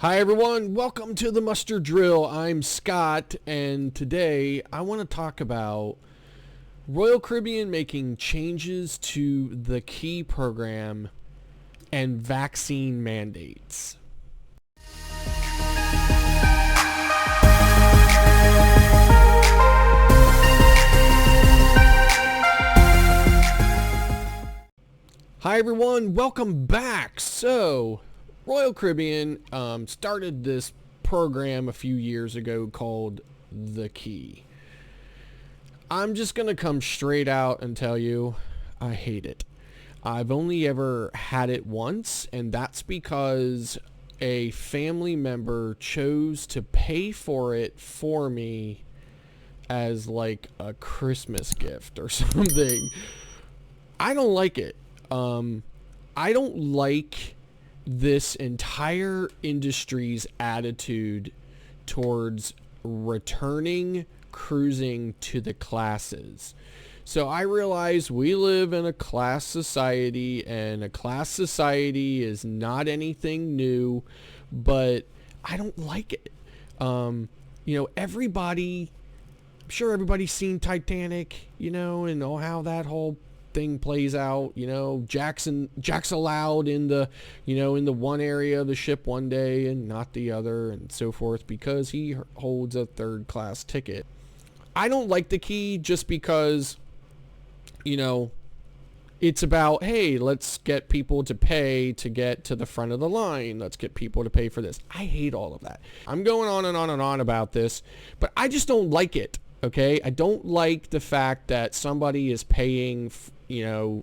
Hi everyone, welcome to the Muster Drill. I'm Scott, and today I want to talk about Royal Caribbean making changes to the Key program and vaccine mandates. Hi everyone, welcome back. So, Royal Caribbean started this program a few years ago called The Key. I'm just going to come straight out and tell you I hate it. I've only ever had it once, and that's because a family member chose to pay for it for me as like a Christmas gift or something. I don't like it. I don't like this entire industry's attitude towards returning cruising to the classes. So I realize we live in a class society, and a class society is not anything new, but I don't like it. Everybody, I'm sure everybody's seen Titanic, and how that whole thing plays out. Jack's allowed in the one area of the ship one day and not the other, and so forth, because he holds a third class ticket. I don't like the Key just because it's about, hey, let's get people to pay to get to the front of the line. Let's get people to pay for this. I hate all of that. I'm going on and on and on about this, but I just don't like it. Okay, I don't like the fact that somebody is paying,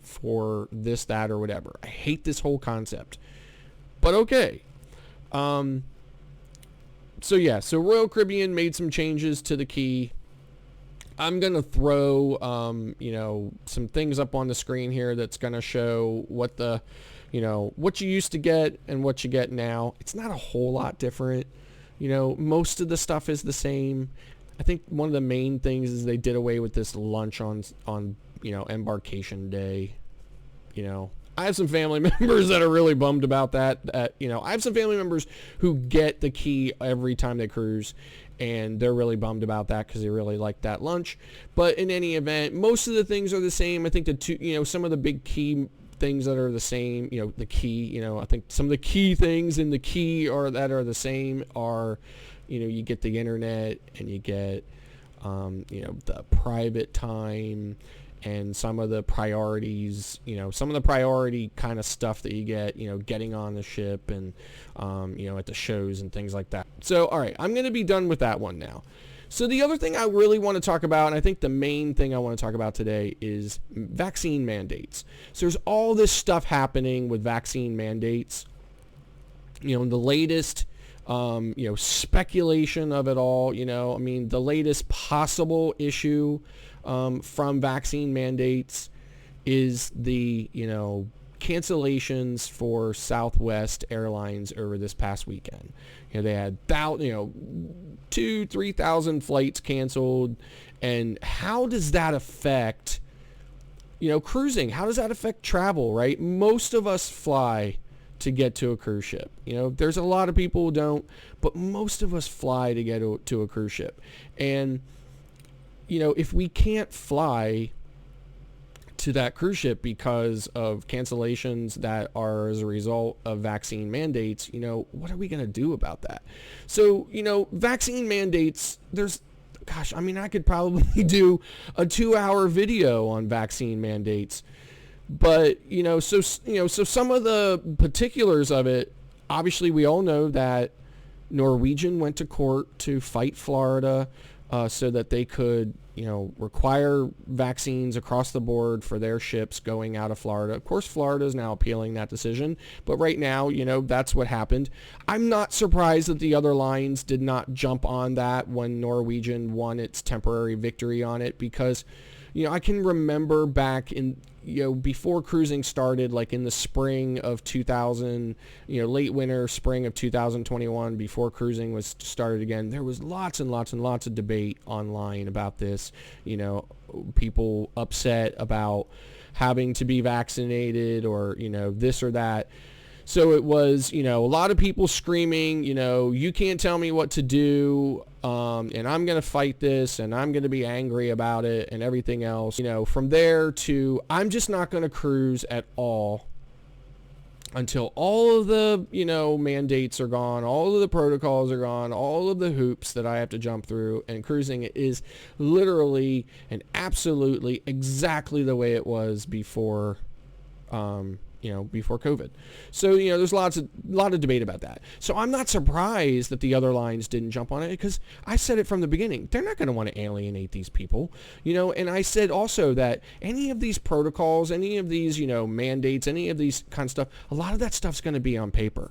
for this, that, or whatever. I hate this whole concept. But okay. So Royal Caribbean made some changes to the Key. I'm going to throw, some things up on the screen here that's going to show what what you used to get and what you get now. It's not a whole lot different. Most of the stuff is the same. I think one of the main things is they did away with this lunch on embarkation day. I have some family members that are really bummed about that. I have some family members who get the Key every time they cruise, and they're really bummed about that because they really like that lunch. But in any event, most of the things are the same. I think some of the big Key things that are the same, the Key, I think some of the key things in the Key that are the same are, you get the internet, and you get, the private time, and some of the priorities, some of the priority kind of stuff that you get, getting on the ship and, at the shows and things like that. So, all right, I'm going to be done with that one now. So the other thing I really want to talk about, and I think the main thing I want to talk about today, is vaccine mandates. So there's all this stuff happening with vaccine mandates. The latest speculation of it all, the latest possible issue from vaccine mandates is the, cancellations for Southwest Airlines over this past weekend. They had 2,000-3,000 flights canceled. And how does that affect, cruising? How does that affect travel, right? Most of us fly to get to a cruise ship. There's a lot of people who don't, but most of us fly to get to a cruise ship. And, if we can't fly to that cruise ship because of cancellations that are as a result of vaccine mandates, what are we going to do about that? So, vaccine mandates, I could probably do a 2-hour video on vaccine mandates. But, so some of the particulars of it, obviously we all know that Norwegian went to court to fight Florida so that they could, require vaccines across the board for their ships going out of Florida. Of course, Florida is now appealing that decision. But right now, that's what happened. I'm not surprised that the other lines did not jump on that when Norwegian won its temporary victory on it, because, I can remember back in, before cruising started, like in the spring of 2000, late winter, spring of 2021, before cruising was started again, there was lots and lots and lots of debate online about this. People upset about having to be vaccinated, or, this or that. So it was, a lot of people screaming, you can't tell me what to do, and I'm going to fight this, and I'm going to be angry about it, and everything else. From there to, I'm just not going to cruise at all until all of the, mandates are gone, all of the protocols are gone, all of the hoops that I have to jump through, and cruising is literally and absolutely exactly the way it was before, before COVID. So, there's a lot of debate about that. So I'm not surprised that the other lines didn't jump on it, because I said it from the beginning. They're not going to want to alienate these people, and I said also that any of these protocols, any of these, mandates, any of these kind of stuff, a lot of that stuff's going to be on paper.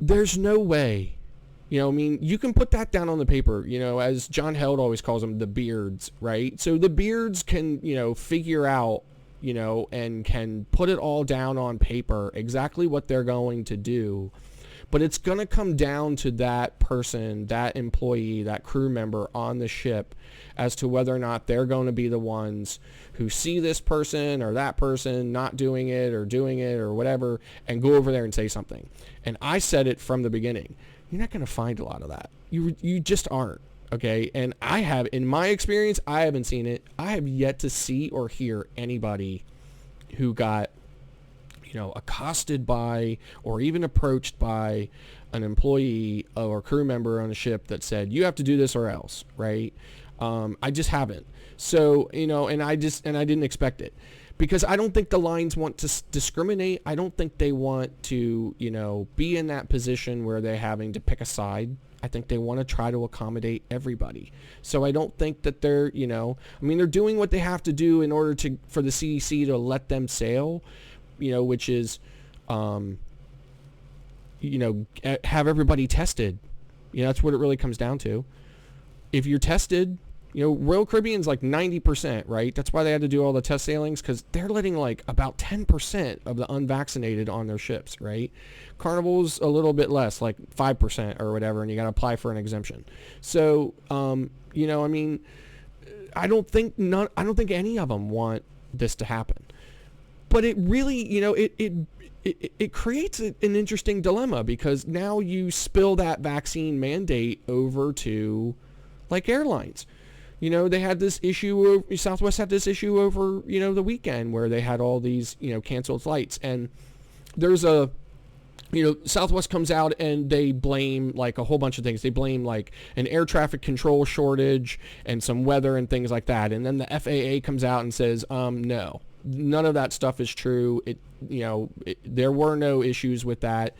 There's no way, you can put that down on the paper, as John Held always calls them, the beards, right? So the beards can, figure out, and can put it all down on paper, exactly what they're going to do. But it's going to come down to that person, that employee, that crew member on the ship, as to whether or not they're going to be the ones who see this person or that person not doing it or whatever, and go over there and say something. And I said it from the beginning. You're not going to find a lot of that. You just aren't. Okay, and I have, in my experience, I haven't seen it. I have yet to see or hear anybody who got, accosted by or even approached by an employee or crew member on a ship that said, you have to do this or else, right? I just haven't. So, and I didn't expect it. Because I don't think the lines want to discriminate. I don't think they want to, be in that position where they're having to pick a side. I think they want to try to accommodate everybody. So I don't think that they're, they're doing what they have to do in order for the CDC to let them sail, which is, have everybody tested. That's what it really comes down to. If you're tested, Royal Caribbean's like 90%, right? That's why they had to do all the test sailings, because they're letting like about 10% of the unvaccinated on their ships, right? Carnival's a little bit less, like 5% or whatever, and you got to apply for an exemption. So, I don't think any of them want this to happen. But it really, it creates an interesting dilemma, because now you spill that vaccine mandate over to like airlines. They had this issue, Southwest had this issue over, the weekend, where they had all these, canceled flights. And there's Southwest comes out and they blame like a whole bunch of things. They blame like an air traffic control shortage and some weather and things like that. And then the FAA comes out and says, no, none of that stuff is true. There were no issues with that,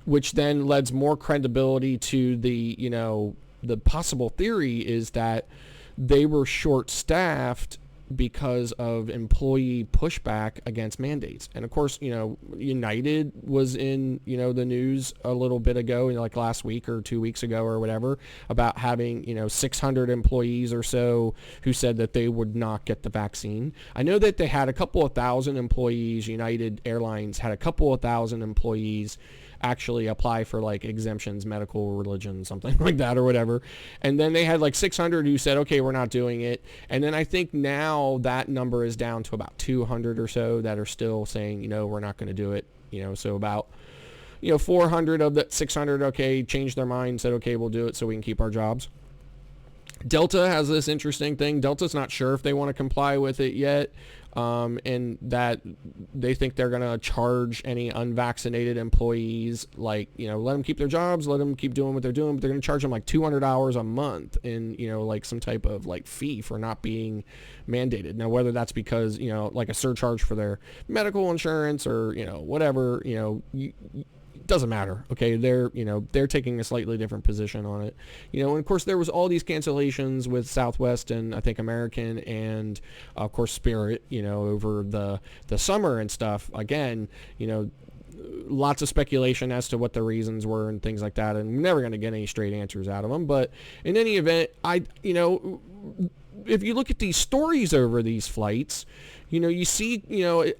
which then lends more credibility to the possible theory is that they were short-staffed because of employee pushback against mandates. And of course, United was in, the news a little bit ago, like last week or 2 weeks ago or whatever, about having, 600 employees or so who said that they would not get the vaccine. I know that they had a couple of thousand employees. United Airlines had a couple of thousand employees actually apply for like exemptions, medical, religion, something like that or whatever. And then they had like 600 who said, okay, we're not doing it. And then I think now that number is down to about 200 or so that are still saying, we're not going to do it. So about, 400 of that 600, okay, changed their mind, said, okay, we'll do it so we can keep our jobs. Delta has this interesting thing. Delta's not sure if they want to comply with it yet. And that they think they're going to charge any unvaccinated employees, like, let them keep their jobs, let them keep doing what they're doing, but they're going to charge them like $200 a month in, like some type of like fee for not being mandated. Now, whether that's because, like a surcharge for their medical insurance or, whatever, doesn't matter. Okay. They're taking a slightly different position on it, and of course there was all these cancellations with Southwest and I think American and of course Spirit, over the summer and stuff. Again, lots of speculation as to what the reasons were and things like that. And we're never going to get any straight answers out of them. But in any event, if you look at these stories over these flights, you see,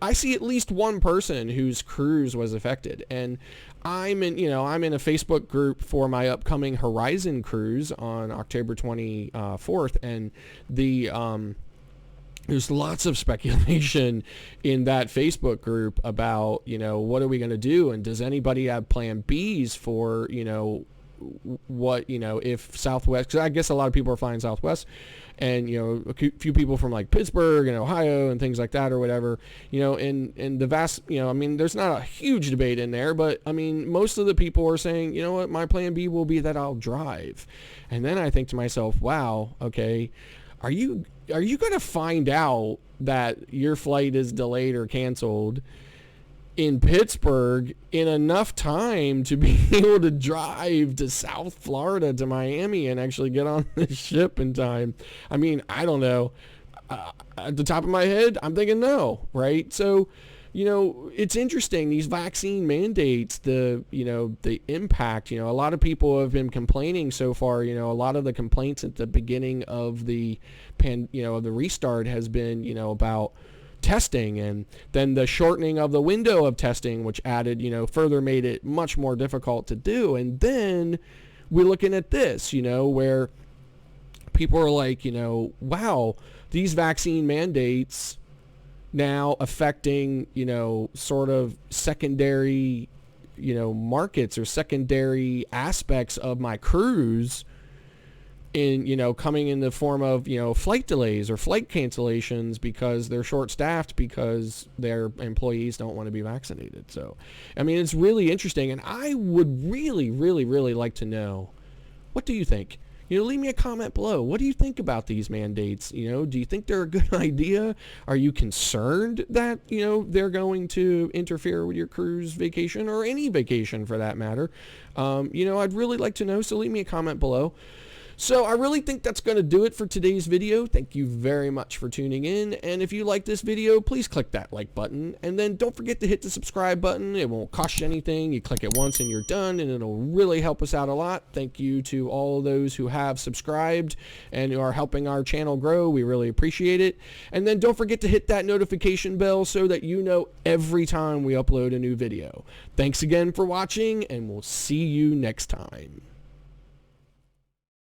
I see at least one person whose cruise was affected. And I'm in a Facebook group for my upcoming Horizon cruise on October 24th. And the there's lots of speculation in that Facebook group about, what are we going to do? And does anybody have plan Bs for, what, if Southwest, because I guess a lot of people are flying Southwest, and, a few people from like Pittsburgh and Ohio and things like that or whatever, and the vast, there's not a huge debate in there, but most of the people are saying, what, my plan B will be that I'll drive. And then I think to myself, wow, okay, are you going to find out that your flight is delayed or canceled in Pittsburgh in enough time to be able to drive to South Florida to Miami and actually get on the ship in time? I don't know. At the top of my head, I'm thinking no, right? So, it's interesting, these vaccine mandates, the impact, a lot of people have been complaining so far, a lot of the complaints at the beginning of the of the restart has been, about testing, and then the shortening of the window of testing, which added, further made it much more difficult to do. And then we're looking at this, where people are like, wow, these vaccine mandates now affecting, sort of secondary, markets or secondary aspects of my cruise in, coming in the form of, flight delays or flight cancellations because they're short-staffed because their employees don't want to be vaccinated. So, it's really interesting, and I would really, really, really like to know, what do you think? Leave me a comment below. What do you think about these mandates? Do you think they're a good idea? Are you concerned that, they're going to interfere with your cruise vacation or any vacation for that matter? I'd really like to know, so leave me a comment below. So I really think that's going to do it for today's video. Thank you very much for tuning in. And if you like this video, please click that like button. And then don't forget to hit the subscribe button. It won't cost you anything. You click it once and you're done, and it'll really help us out a lot. Thank you to all those who have subscribed and who are helping our channel grow. We really appreciate it. And then don't forget to hit that notification bell so that you know every time we upload a new video. Thanks again for watching, and we'll see you next time.